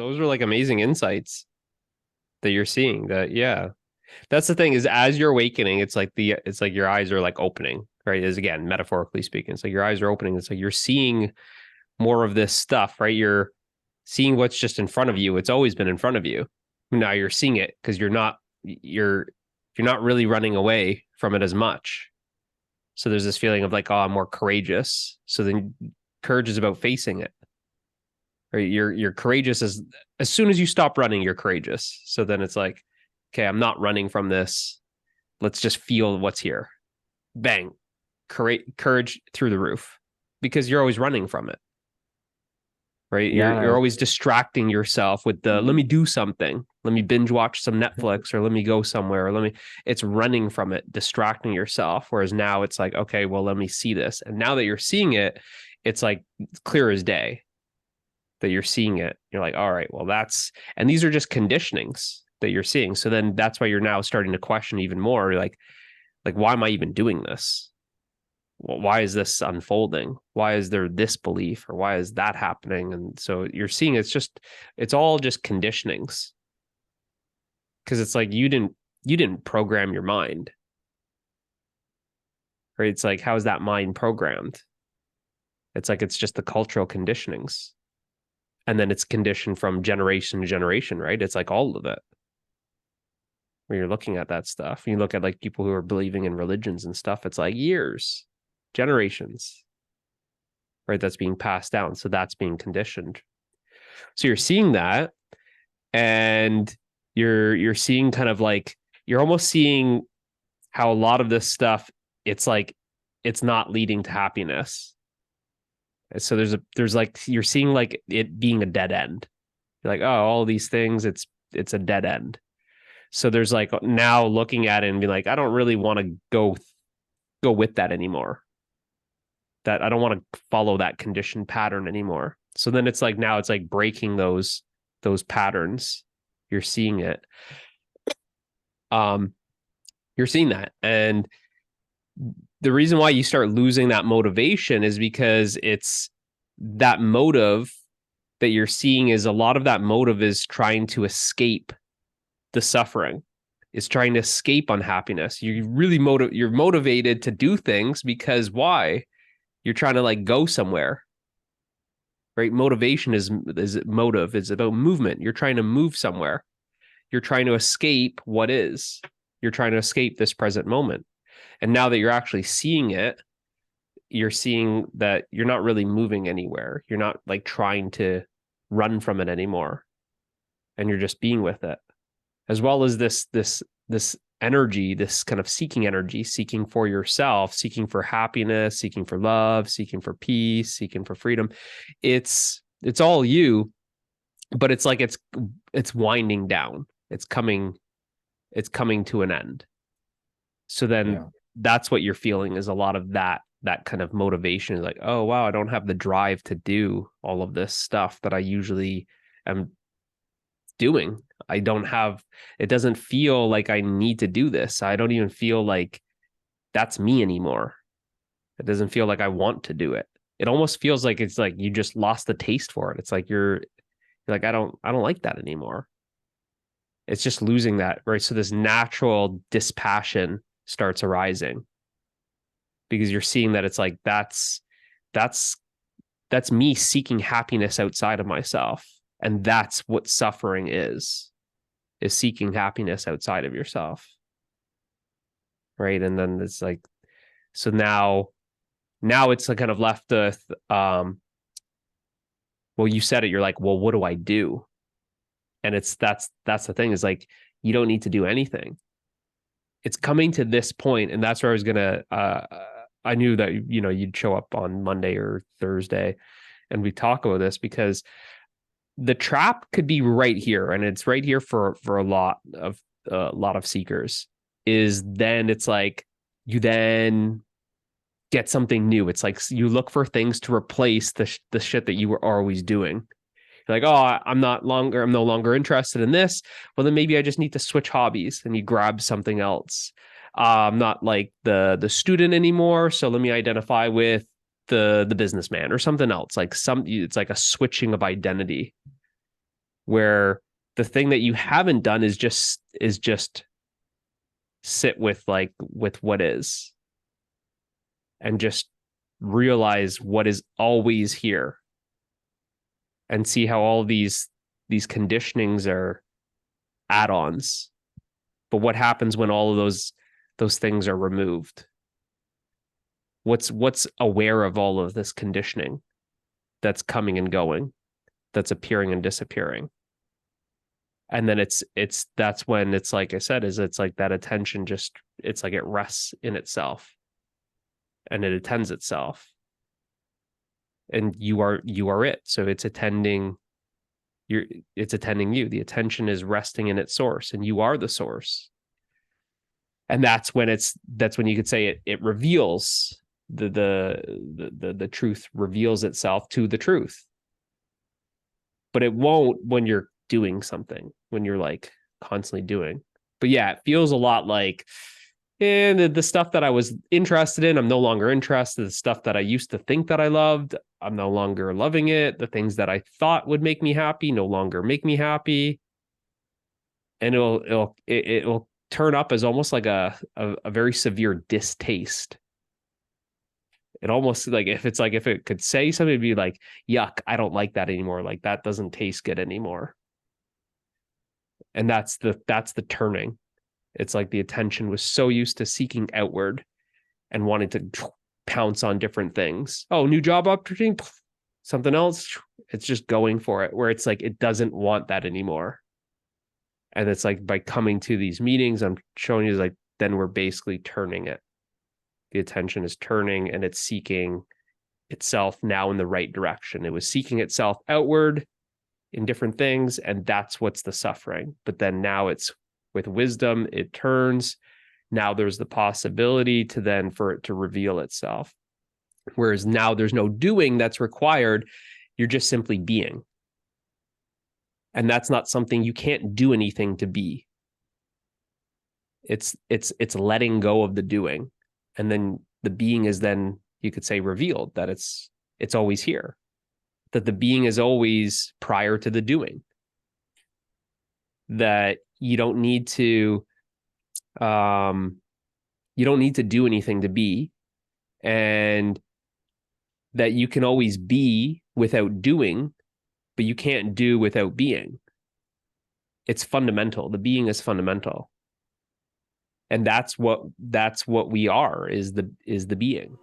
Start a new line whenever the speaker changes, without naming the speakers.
those are like amazing insights that you're seeing. That yeah, that's the thing is as you're awakening, it's like your eyes are like opening, right? Is again metaphorically speaking, it's like your eyes are opening. It's like you're seeing more of this stuff, right? You're seeing what's just in front of you. It's always been in front of you. Now you're seeing it because you're not really running away from it as much. So there's this feeling of like, oh, I'm more courageous. So then courage is about facing it. Right? You're courageous as soon as you stop running, you're courageous. So then it's like, okay, I'm not running from this. Let's just feel what's here. Bang. Courage through the roof because you're always running from it. Right? You're
Yeah.
always distracting yourself with the let me do something. Let me binge watch some Netflix or let me go somewhere or let me it's running from it, distracting yourself. Whereas now it's like, okay, well, let me see this. And now that you're seeing it, it's like clear as day that you're seeing it. You're like, all right, well, and these are just conditionings that you're seeing. So then that's why you're now starting to question even more. You're like, why am I even doing this? Well, why is this unfolding? Why is there this belief or why is that happening? And so you're seeing it's all just conditionings because it's like you didn't program your mind, right? It's like, how is that mind programmed? It's like, it's just the cultural conditionings. And then it's conditioned from generation to generation, right? It's like all of it. When you're looking at that stuff, you look at like people who are believing in religions and stuff, it's like years, generations, right? That's being passed down. So that's being conditioned. So you're seeing that and you're seeing kind of like you're almost seeing how a lot of this stuff it's like it's not leading to happiness. So there's like you're seeing like it being a dead end. You're like, oh, all these things, it's a dead end. So there's like now looking at it and be like, I don't really want to go with that anymore. That I don't want to follow that conditioned pattern anymore. So then it's like now it's like breaking those patterns. You're seeing it. Um, you're seeing that. And the reason why you start losing that motivation is because it's that motive that you're seeing is a lot of that motive is trying to escape the suffering, is trying to escape unhappiness. You're motivated to do things because why? You're trying to like go somewhere. Right? Motivation is motive. It's about movement. You're trying to move somewhere. You're trying to escape what is. You're trying to escape this present moment. And now that you're actually seeing it, you're seeing that you're not really moving anywhere. You're not like trying to run from it anymore. And you're just being with it. As well as this energy, this kind of seeking energy, seeking for yourself, seeking for happiness, seeking for love, seeking for peace, seeking for freedom. It's all you, but it's like it's winding down. It's coming to an end. So then
Yeah.
that's what you're feeling is a lot of that kind of motivation is like, oh wow, I don't have the drive to do all of this stuff that I usually am doing. I don't have it doesn't feel like I need to do this. I don't even feel like that's me anymore. It doesn't feel like I want to do it. It almost feels like it's like you just lost the taste for it. It's like you're like I don't like that anymore. It's just losing that, right? So this natural dispassion starts arising because you're seeing that it's like that's that's me seeking happiness outside of myself. And that's what suffering is seeking happiness outside of yourself. Right. And then it's like, so now it's like kind of left with, well, you said it, you're like, well, what do I do? And that's the thing is like, you don't need to do anything. It's coming to this point, and that's where I was gonna. I knew that you'd show up on Monday or Thursday, and we talk about this because the trap could be right here, and it's right here for a lot of seekers. Is then it's like you then get something new. It's like you look for things to replace the shit that you were always doing. You're like, oh, I'm no longer interested in this. Well, then maybe I just need to switch hobbies, and you grab something else. I'm not like the student anymore, so let me identify with the businessman or something else. It's like a switching of identity. where the thing that you haven't done is just sit with what is, and just realize what is always here, and see how all these conditionings are add-ons. But what happens when all of those things are removed? What's aware of all of this conditioning that's coming and going, that's appearing and disappearing? And then that's when it's like I said, is it's like that attention just, it's like it rests in itself and it attends itself, and you are it. So it's attending it's attending you. The attention is resting in its source, and you are the source. And that's when you could say it reveals the truth, reveals itself to the truth. But it won't when you're doing something, when you're like constantly doing. But yeah, it feels a lot like, and the stuff that I was interested in, I'm no longer interested. The stuff that I used to think that I loved, I'm no longer loving it. The things that I thought would make me happy no longer make me happy. And it'll turn up as almost like a very severe distaste. It almost like, if it could say something, it'd be like, yuck, I don't like that anymore. Like, that doesn't taste good anymore. And that's the turning. It's like the attention was so used to seeking outward and wanting to pounce on different things. Oh, new job opportunity, something else. It's just going for it, where it's like it doesn't want that anymore. And it's like, by coming to these meetings, I'm showing you, like, then we're basically turning it. The attention is turning, and it's seeking itself now in the right direction. It was seeking itself outward in different things, and that's what's the suffering. But then now it's with wisdom, it turns. Now there's the possibility to then for it to reveal itself. Whereas now there's no doing that's required. You're just simply being. And that's not something, you can't do anything to be. It's letting go of the doing. And then the being is then, you could say, revealed, that it's always here. That the being is always prior to the doing. That you don't need to do anything to be, and that you can always be without doing, but you can't do without being. It's fundamental. The being is fundamental. And that's what we are, is the being.